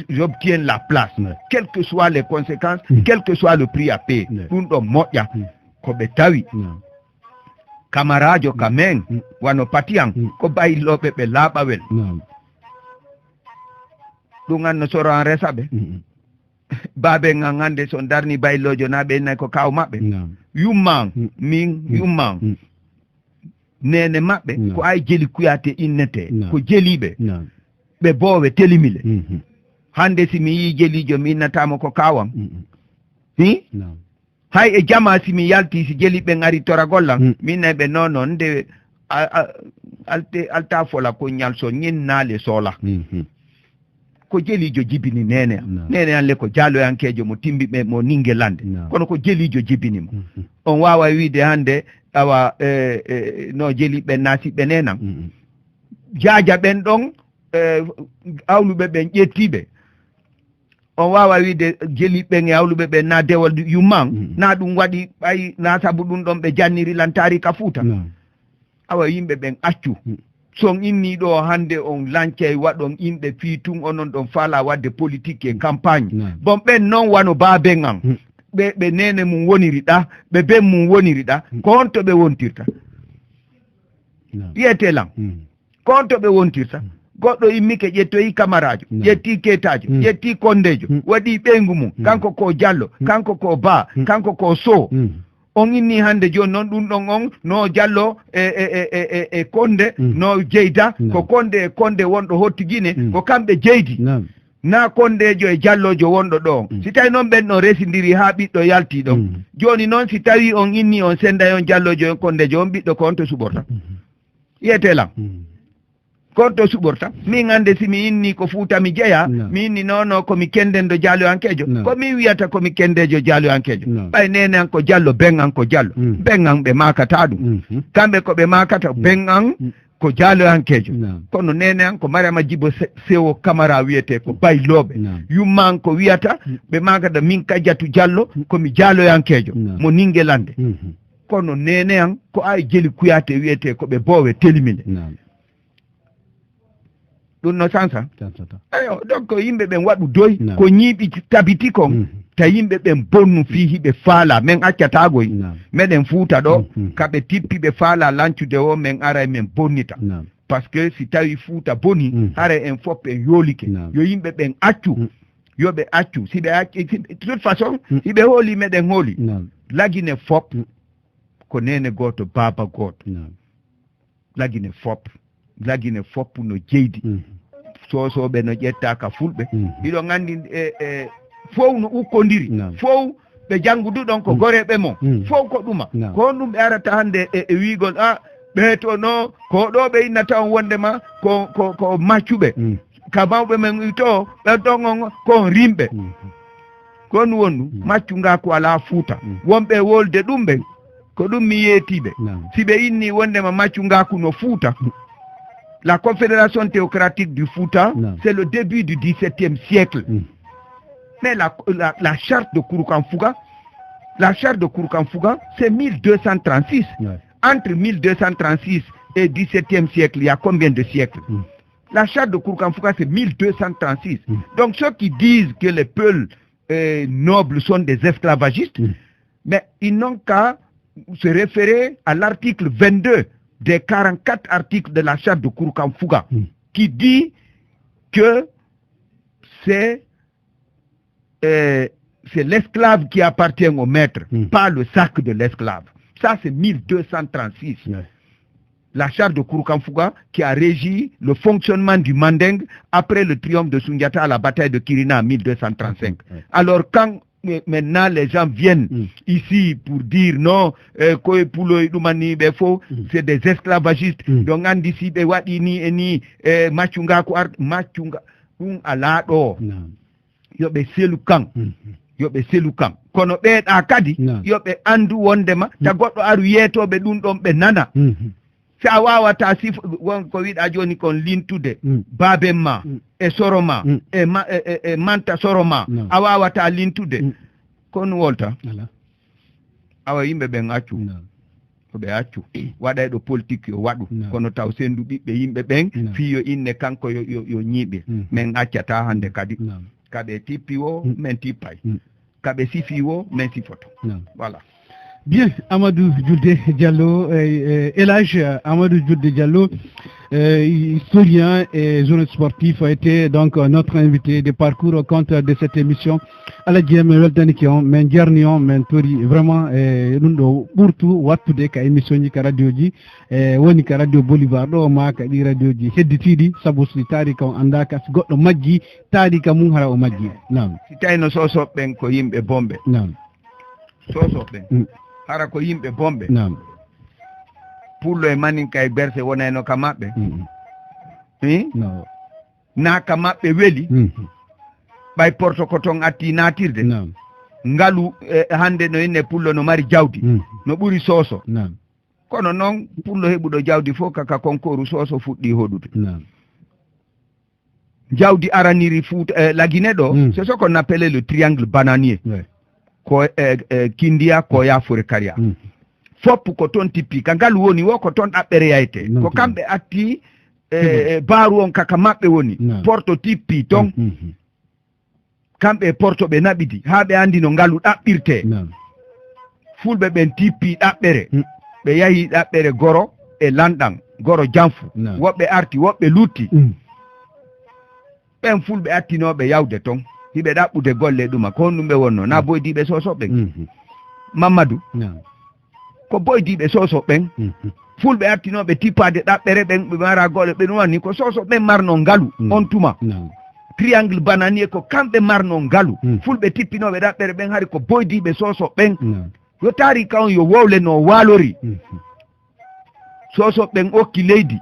j'obtiens la place, quelles que soient les conséquences, quel que soit le prix à payer. Ɗum ɗo moƴƴa ko ɓe tawi camarajo kamen wano patiyan ko bayilloɓe ɓe laaɓawel ɗum anno soro an resaɓe baabe ngan hande so darni bayillojo na ɓe nayi ko kaw maɓɓe yumman min yumman nene maɓɓe ko ay jeli kuyate innete ko jeliɓe ɓe boowe telimile hande si mi yi jelijo mi innatamo ko kawam hay e jama si mi yalti si jeliɓe ngari tora gollam min nayi ɓe non nde alta fola ko ñalso ñinnale sola ko jelijo jibini nene nene an le ko jaloyankejo mo timbiɓe mo ningelande kono ko jelijo jibinimo on wawa wiide hande awa no jeliɓe nasiɓe nenan jaaja ɓen ɗon awluɓe ɓen ƴettiɓe on wawa wiide jeliɓen e awluɓe ɓen na dewol yumman na ɗum waɗi ɓay na saabu ɗum ɗon ɓe janniri lantari ka fuuta awa yimɓe ɓen accu son inni ɗo hande on lancay waɗon yimɓe fii tun onon ɗon faala wadde politique e campagne bon ɓen noon wano baaben an ɓe nene mum woniri ɗa ɓe ben mum woniri ɗa ko honto ɓe wontirta wiyetelan ko honto ɓe wontirta goɗɗo immike ƴettoyi camarajo ƴetti ketajo ƴetti kondejo waɗi ɓeygu mum kanko ko diallo kanko ko ba kanko ko sow on inni hande joni noon ɗum ɗon on no diallo e konde no jeyda ko konde e konde wonɗo hottigine ko kamɓe jeydi na kondejo e diallojo wonɗo ɗo si tawi noon ɓen ɗon residiri ha ɓiɗɗo yalti ɗon joni noon si tawi on inni on senday on diallojo e kondejo on ɓiɗɗo ko on to suɓorta yiyetelam konto suɓorta min hande si mi inni ko fuuta mi jeeya mi inni nono komi kendendo dialoyankejo komi wiyata komi kendejo dialoyankejo ɓay nene an ko diallo ben an ko diallo ben an ɓe makata ɗum kamɓe ko ɓe makata ben an ko dialoyankejo kono nene an ko mariama djibo sewo camara wiyete ko bayloɓe yumma an ko wiyata ɓe makata min kadiatu diallo komi dialoyankejo mo ninguelande kono nene an ko ay jeli kuyate wiyete ko ɓe boowe telimine ɗum no sansa eyo donc yimɓe ɓen waɗu doy ko ñiiɓi tabiti kon ta yimɓe ɓen bonnu fii hiɓe faala men accatagoy meɗen fuuta ɗo kaɓe tippi ɓe faala lancude o men ara men bonnita par ce que si tawi fuuta boni hara en fof en yoolike yo yimɓe ɓen accu yoɓe accu siɓe acci de toute façon hiɓe hooli meɗen hooli lagine fop ko nene goto baba goto lagine fop no jeydi sosoɓe no ƴettaka fulɓe ɗiɗo gandi fof no ukkodiri fof ɓe jangguduɗon ko goreɓe mo fof ko ɗuma ko honɗum ɓe arata hande e wiigol ɓe to no ko ɗo ɓe innata on wondema ko maccuɓe ka mawɓe men wito ɓe ɗon on kon rimɓe ko ɗum wonɗum maccu nga ko ala fuuta wonɓe wolde ɗum ɓe ko ɗum mi yeetiɓe si ɓe inni wondema maccu ngaku no fuuta. La Confédération théocratique du Fouta, c'est le début du XVIIe siècle. Mais la charte de Kouroukanfouga, c'est 1236. Entre 1236 et XVIIe siècle, il y a combien de siècles? La charte de Kouroukanfouga, c'est 1236. Donc ceux qui disent que les peuls nobles sont des esclavagistes, mais ils n'ont qu'à se référer à l'article 22 des 44 articles de la charte de Kouroukanfouga qui dit que c'est l'esclave qui appartient au maître, pas le sac de l'esclave. Ça, c'est 1236. La charte de Kouroukanfouga qui a régi le fonctionnement du Manding après le triomphe de Sundiata à la bataille de Kirina en 1235. Alors quand maintenant les gens viennent ici pour dire non, c'est des esclavagistes, donc on dit si ni machunga ala do yobe selukan kono be akadi yobe andu wondema ta goddo aru yetobe dum don be nana sa wawata sif won ko wiida joni kon lintude babemma e soroma e manta soroma a wawata lintude kon wolta awa yimbe ben accu ko ɓe accu waɗay ɗo politique yo waɗu kono taw sendu ɓiɓɓe yimɓe ɓen fiyo inne kanko yo ñiiɓe min accata hande kadi kaɓe tippi o min tippay kaɓe sifi o min sifoto voilà. Bien, Amadou Djoudé Diallo, Elhadj Amadou Djoudé Diallo, historien et journaliste sportif, a été donc notre invité de parcours au compte de cette émission. À la GM Weltanikion, men Gernion, men Tori, vraiment, nous pour wattude ka émission ni ka radio ji, woni ka radio Bolivar do ma ka di radio ji hedditidi sabu si tari ka anda ka goddo majji tari ka mun hara o majji. Naam. Si tayno soso ben ko yimbe bombe. Naam. Soso ben. Hara ko yimɓe bomɓe pullo e maninka e berse wonayno ka maɓɓe na ka maɓɓe weeli ɓay porto ko ton atti natirde ngalu hande no inne pullo no mari jawdi no ɓuri sooso kono noon pullo heɓuɗo jawdi fof kaka concours sooso fuɗɗi hoɗude jawdi araniri fuuta lagine ɗo c'est ce qu'on appelle le triangle bananier ko Kindia ko Yafure Karia foppu ko ton tippi ka ngal woni wo ko ton ɗaɓɓere yayte ko kamɓe atti baaru on kaka maɓɓe woni porto tippi ton kamɓe porto ɓe naɓidi haa ɓe andi no ngalu ɗaɓɓirte fulɓe ɓen tippi ɗaɓɓere ɓe yahi ɗaɓɓere goro e lanɗan goro janfu woɓɓe arti woɓɓe lutti ɓen fulɓe attinoɓe yawde ton hiɓe ɗaɓɓude golle ɗuma ko honɗum ɓe wonno na boydiɓe sosoɓen Mamadou ko boydiɓe sosoɓen fulɓe artinoɓe tippade ɗaɓɓere ɓen ɓe mara golle ɓe ɗum wanni ko sosoɓen marno ngalu on tuma triangle bananier ko kamɓe marno ngalu fulɓe tippinoɓe ɗaɓɓere ɓen hari ko boydiɓe sosoɓen yo taari kan yo wowle no waalori soso ɓen okki leydi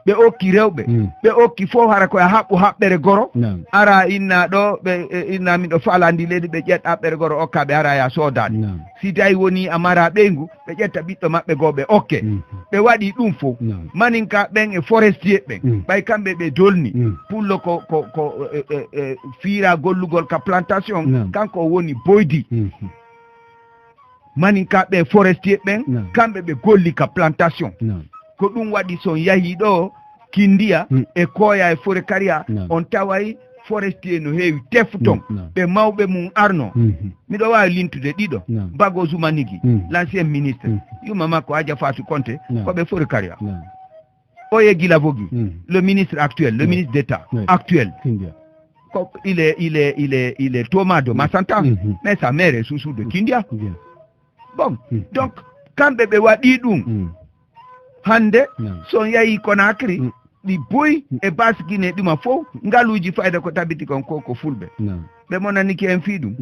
ɓe okki rewɓe ɓe okki fof hara koye haɓɓu haɓɓere goro ara inna ɗo ɓe inna min ɗo falandi leydi ɓe ƴetta haɓɓere goro okkaɓe ara ya soodade si tawi woni amara ɓeygu ɓe ƴetta ɓiɗɗo maɓɓe goo ɓe okke ɓe waɗi ɗum fof maninka ɓen e forestier ɓen ɓay kamɓe ɓe dolni pullo ko fiira gollugol ka plantation kanko woni boydi maninka ɓe forestier ɓen kamɓe ɓe golli ka plantation ko ɗum waɗi son yahi ɗo Kindia e Koya e Fore Karia on taway forestier no heewi tefton ɓe mawɓe mum arno miɗo wawi lintude ɗiɗo Bago Zumanigi l'ancien ministre yuma makko Adja Fatou Konté koɓe Fore Karia Oye Guilavogui le ministre actuel le ministre d'État actuel il est Thomas de Massanta mais sa mère est Soussou de Kindia. Bon, donc kamɓe ɓe waɗi ɗum hande son yahi Conakry ɗi boyi e basguine ɗuma fof ngaluji fayda ko tabiti kon ko fulɓe ɓe monaniki en fii ɗum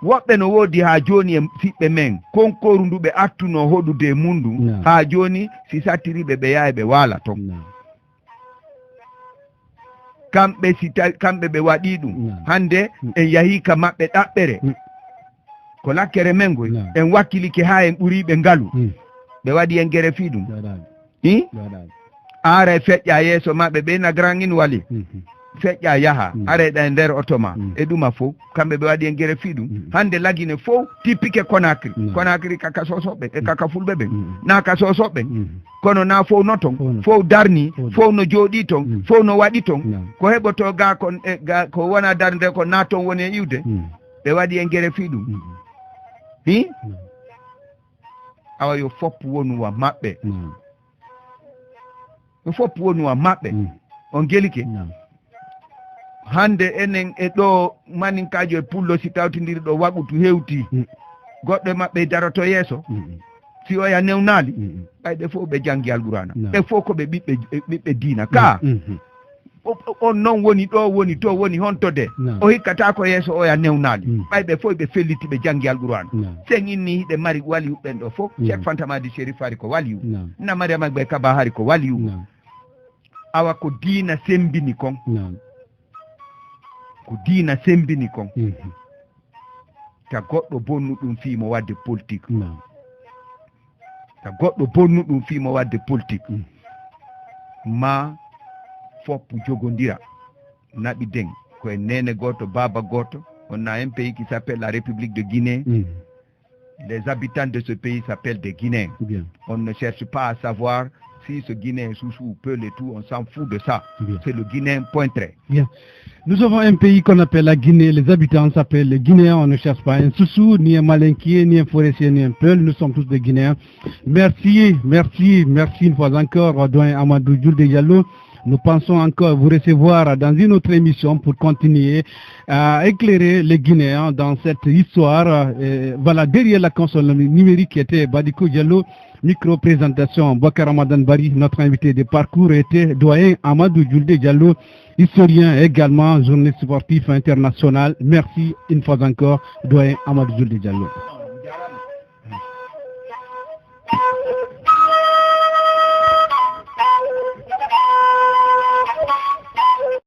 woɓɓe no woodi ha joni e fiɓɓe men konkoru ndu ɓe attuno hoɗude mundu ha joni si sattiriɓe ɓe yaha ɓe waala ton kamɓe ɓe waɗi ɗum hande en yahi ka maɓɓe ɗaɓɓere ko lakkere men goy en wakkilike ha en ɓuriɓe ngalu ɓe waɗi en gere fii ɗum ara feƴƴa yeeso maɓɓe ɓe nagrangin wali feƴƴa yaha areɗa e nder otoma e ɗuma fof kamɓe ɓe waɗi en gere fii ɗum hande lagine fof tippike Conakry kaka sosoɓe e kaka fulɓe ɓen na ka sosoɓe kono na fof no ton fof darni fof no jooɗi ton fof no waɗi ton ko heɓoto ga ko wona darde ko na ton woni e iwde ɓe waɗi en gere fii ɗum awa yo foppu wonuwa maɓɓe yo foppu wonuwa maɓɓe on gelike hande enen e ɗo maninkajo e pullo si tawtidiri ɗo waɓutu hewti goɗɗo e maɓɓe daroto yeeso si oya newnali ɓayɓe fof ɓe janggi alqurana ɓe fof koɓe ɓiɓɓe diina ka on noon woni ɗo woni to woni hontode o hikkata ko yeeso oya newnali ɓayɓe fof ɓe felliti ɓe janggi alqurana sen inni hiɗe mari waliyu ɓen ɗo fof Cheikh Fantamadi Chérif hari ko waliyu na Mariama ɓe Kaba hari ko waliyu awa ko diina sembini kon ko diina sembini kon ta goɗɗo bonnuɗum fiimo wadde politique ta goɗɗo bonnuɗum fiimo wadde politique ma foppu jogodira naɓi den koye nene goto baba goto on a un pays qui s'appelle la République de Guinée Les habitants de ce pays s'appellent des Guinéens. Bien. On ne cherche pas à savoir si ce Guinéen Soussou ou Peul et tout, on s'en fout de ça. C'est le Guinéen point trait. Bien. Nous avons un pays qu'on appelle la Guinée, les habitants s'appellent les Guinéens, on ne cherche pas un Soussou, ni un Malinquier, ni un Forestier, ni un Peul, nous sommes tous des Guinéens. Merci une fois encore, Doyen Amadou Julde Diallo. Nous pensons encore vous recevoir dans une autre émission pour continuer à éclairer les Guinéens dans cette histoire. Voilà, derrière la console numérique qui était Badiko Diallo, micro-présentation, Boubacar Ramadan Bari, notre invité de parcours était Doyen Amadou Julde Diallo, historien également, journaliste sportif international. Merci une fois encore, Doyen Amadou Julde Diallo.